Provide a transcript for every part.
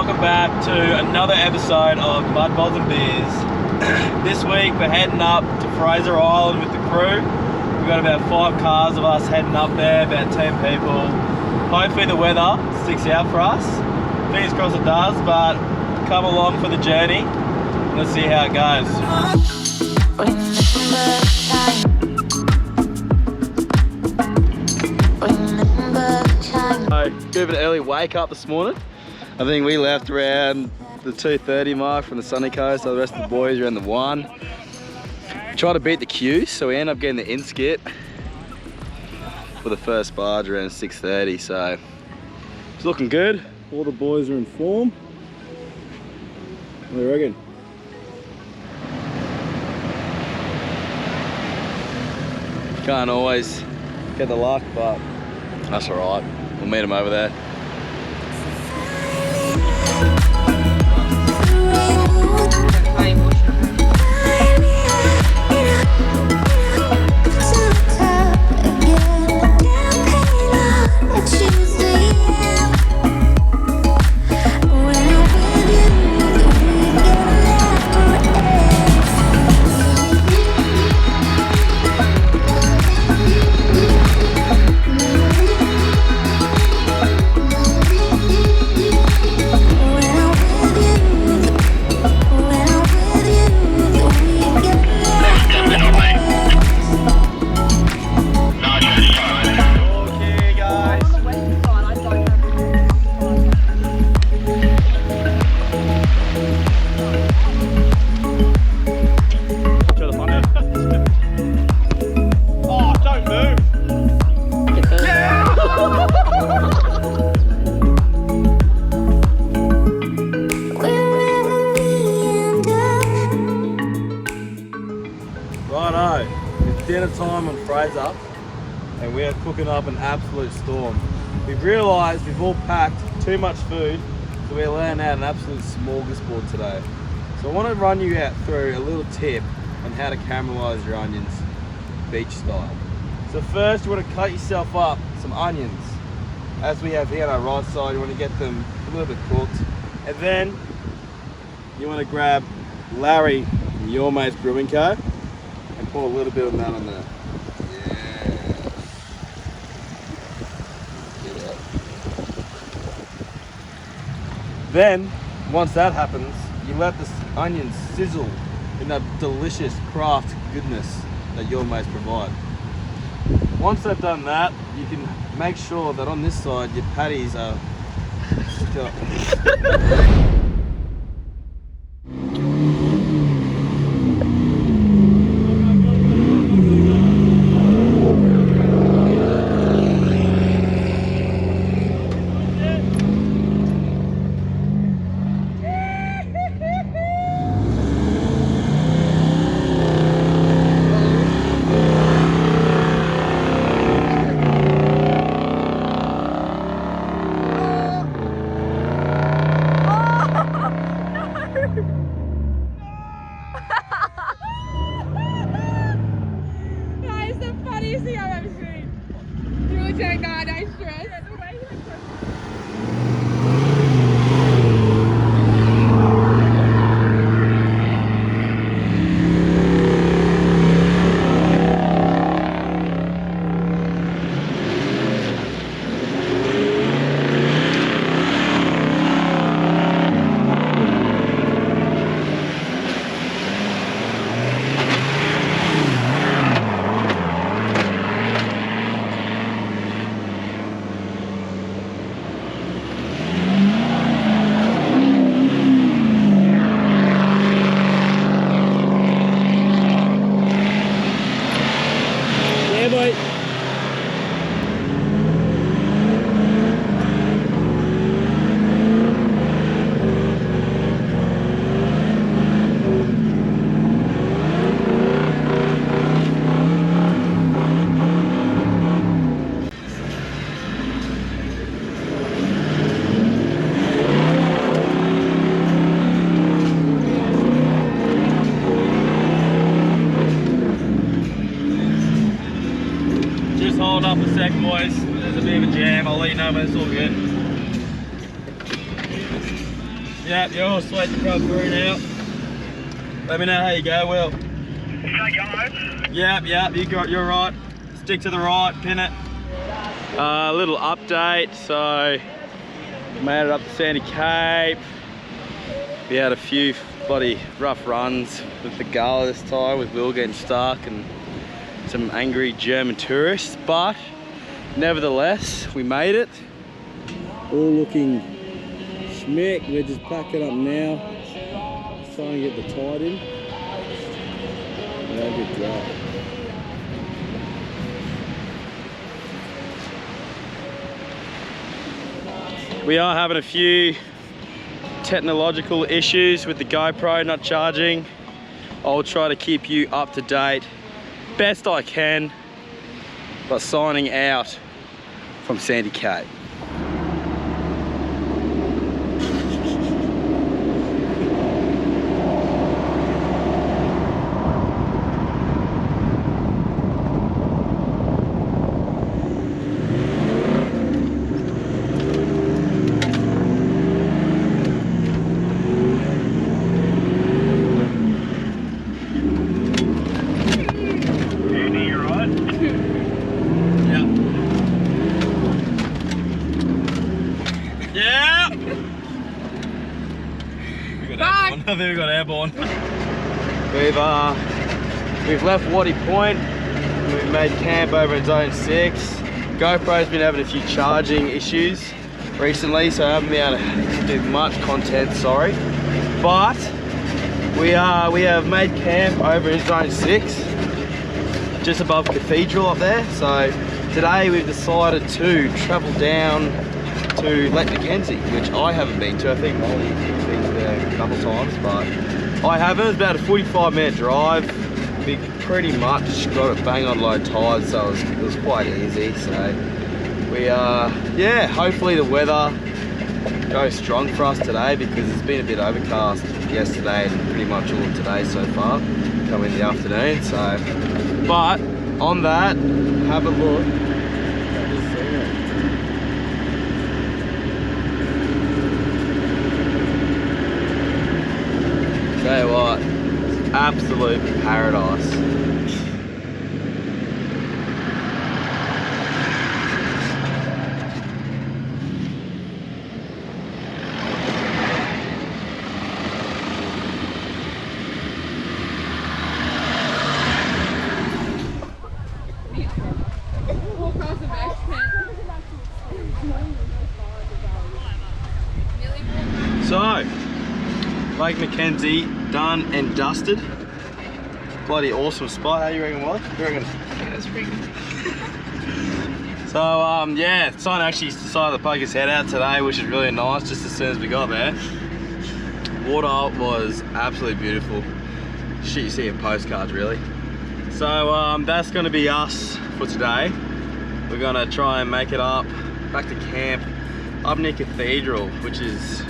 welcome back to another episode of Mud, Balls and Beers. This week we're heading up to Fraser Island with the crew. We've got about 5 cars of us heading up there, about 10 people. Hopefully the weather sticks out for us. Fingers crossed it does, but come along for the journey. Let's see how it goes. So, bit of an early wake up this morning. I think we left around the 2:30 mark from the sunny coast, so the rest of the boys around the 1. Try to beat the queue, so we end up getting the in-skit for the first barge around 6:30, so it's looking good. All the boys are in form. What do you reckon? Can't always get the luck, but that's alright. We'll meet them over there. Dinner time on Fraser, and we are cooking up an absolute storm. We've realised we've all packed too much food, so we're laying out an absolute smorgasbord today. So I want to run you out through a little tip on how to caramelise your onions beach style. So first you want to cut yourself up some onions, as we have here on our right side. You want to get them a little bit cooked, and then you want to grab Larry from Your Mate's Brewing Co. and pour a little bit of that on there. Yeah. Then, once that happens, you let the onions sizzle in that delicious craft goodness that Your Mates provide. Once they've done that, you can make sure that on this side your patties are still. Hold up a sec, boys. There's a bit of a jam. I'll let you know when it's all good. Yep, you're all sweet to come through now. Let me know how you go, Will. Yep, you're right. Stick to the right, pin it. Little update, so made it up to Sandy Cape. We had a few bloody rough runs with the gala this time, with Will getting stuck and some angry German tourists, but nevertheless, we made it. All looking schmick. We're just packing up now, trying to get the tide in. Yeah, good job. We are having a few technological issues with the GoPro not charging. I'll try to keep you up to date best I can, but signing out from Sandy Cape. I think we got airborne. We've left Waddy Point. We've made camp over in Zone 6. GoPro's been having a few charging issues recently, so I haven't been able to do much content, sorry. But we have made camp over in Zone 6, just above Cathedral up there. So today we've decided to travel down to Lake Mackenzie, which I haven't been to. I think Molly's been there a couple times, but I haven't. It's about a 45-minute drive. We pretty much got it bang on low tide, so it was quite easy. So we yeah, hopefully the weather goes strong for us today, because it's been a bit overcast yesterday and pretty much all of today so far, coming in the afternoon. So, but on that, have a look. Tell you what, absolute paradise. So, Lake Mackenzie, done and dusted. Bloody awesome spot. How you reckon, Wally? You reckon? Yeah, that's pretty good. So yeah, Son actually decided to poke his head out today, which is really nice, just as soon as we got there. Water was absolutely beautiful. Shit you see in postcards, really. So that's gonna be us for today. We're gonna try and make it up back to camp up near Cathedral, which is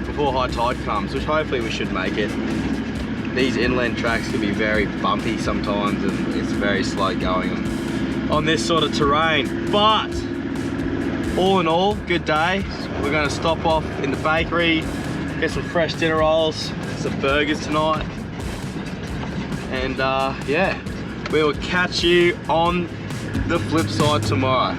before high tide comes, which hopefully we should make it. These inland tracks can be very bumpy sometimes, and it's very slow going on this sort of terrain. But all in all, good day. We're going to stop off in the bakery, get some fresh dinner rolls, some burgers tonight, and yeah, we will catch you on the flip side tomorrow.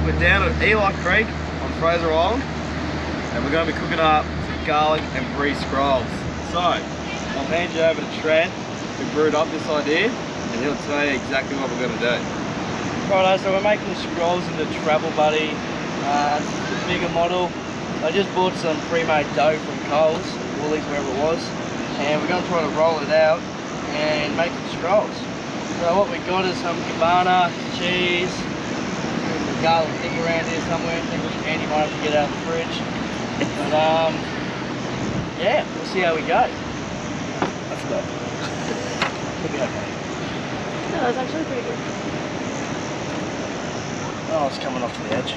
We're down at Eli Creek on Fraser Island, and we're going to be cooking up some garlic and brie scrolls. So I'll hand you over to Trent, who brewed up this idea, and he'll tell you exactly what we're going to do. Righto, so we're making the scrolls in the Travel Buddy. It's the bigger model. I just bought some pre-made dough from Coles, Woolies, wherever it was, and we're going to try to roll it out and make the scrolls. So what we got is some cabana, cheese, garlic thing around here somewhere. I think Andy might have to get out of the fridge. But yeah, we'll see how we go. I forgot. Could be okay. No, that's actually pretty good. Oh, it's coming off to the edge.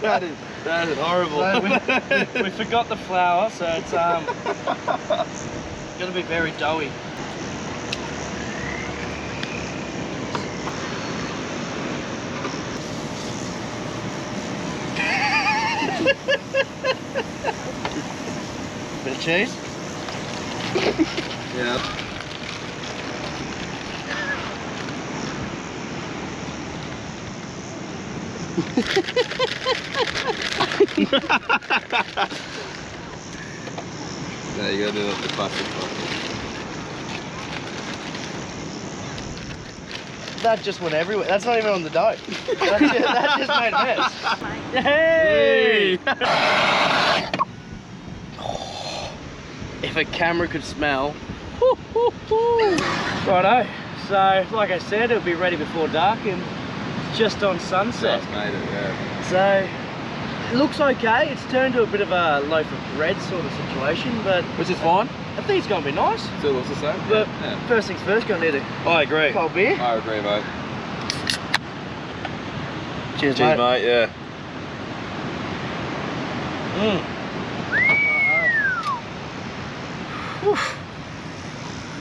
That is horrible. So we forgot the flour, so it's gonna be very doughy. Bit of cheese? Yeah. There you go, do it the classic one. That just went everywhere. That's not even on the dough. That just made a mess. Hey! If a camera could smell. Righto. So, like I said, it'll be ready before dark and just on sunset. Just made it, yeah. So, it looks okay. It's turned to a bit of a loaf of bread sort of situation, but Which is fine. I think it's gonna be nice. Still looks the same. But yeah. first things first, gonna need a I agree. cold beer. I agree, mate. Cheers, Cheers, mate. mate. Yeah.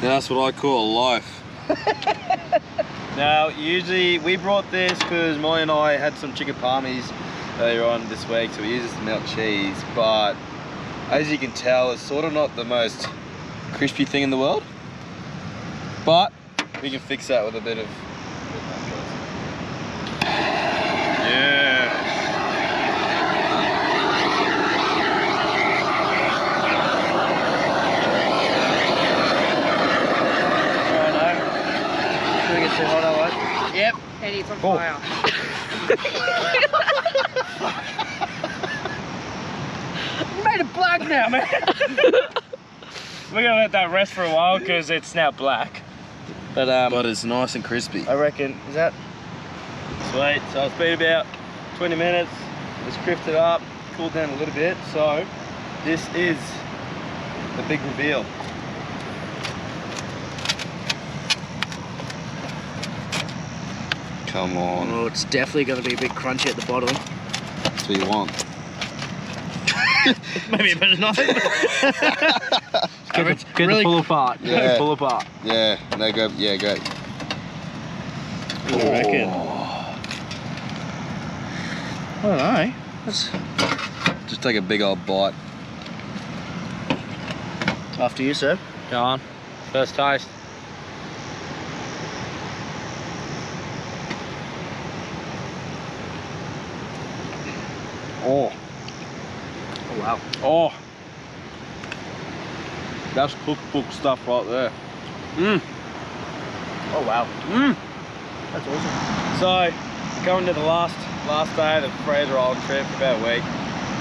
Now that's what I call a loaf. Now, usually we brought this because Molly and I had some chicken palmies earlier on this week, so we use this to melt cheese. But as you can tell, it's sort of not the most crispy thing in the world. But we can fix that with a bit of. Yeah. Too hot, I Yep. And it's on fire. You made it black now, man. We're gonna let that rest for a while because it's now black. But it's nice and crispy. I reckon, is that? Sweet, so it's been about 20 minutes. It's crifted up, cooled down a little bit. So this is the big reveal. Come on. Oh, it's definitely gonna be a bit crunchy at the bottom. That's what you want. Maybe a bit of nothing. Get really pull apart. Yeah. Pull apart. Yeah, no go. Yeah, great. What do you reckon? I don't know. That's Just take a big old bite. after you, sir. Go on. First taste. Oh, Oh wow. oh. That's cookbook stuff right there. Mmm. Oh wow. Mmm. That's awesome. So, coming to the last day of the Fraser Old trip for about a week.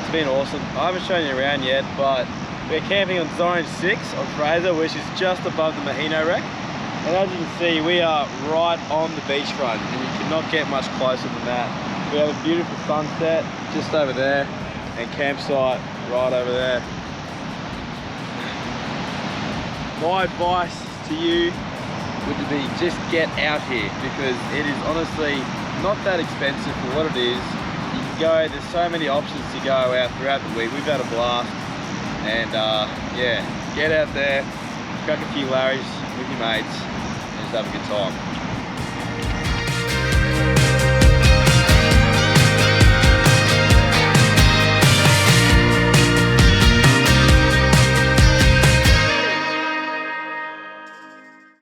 It's been awesome. I haven't shown you around yet, but we're camping on Zone 6 on Fraser, which is just above the Mahino wreck. And as you can see, we are right on the beachfront, and you cannot get much closer than that. We have a beautiful sunset just over there, and campsite right over there. My advice to you would be just get out here, because it is honestly not that expensive for what it is. You can go, there's so many options to go out throughout the week. We've had a blast, and yeah, get out there, crack a few Larrys with your mates, and just have a good time.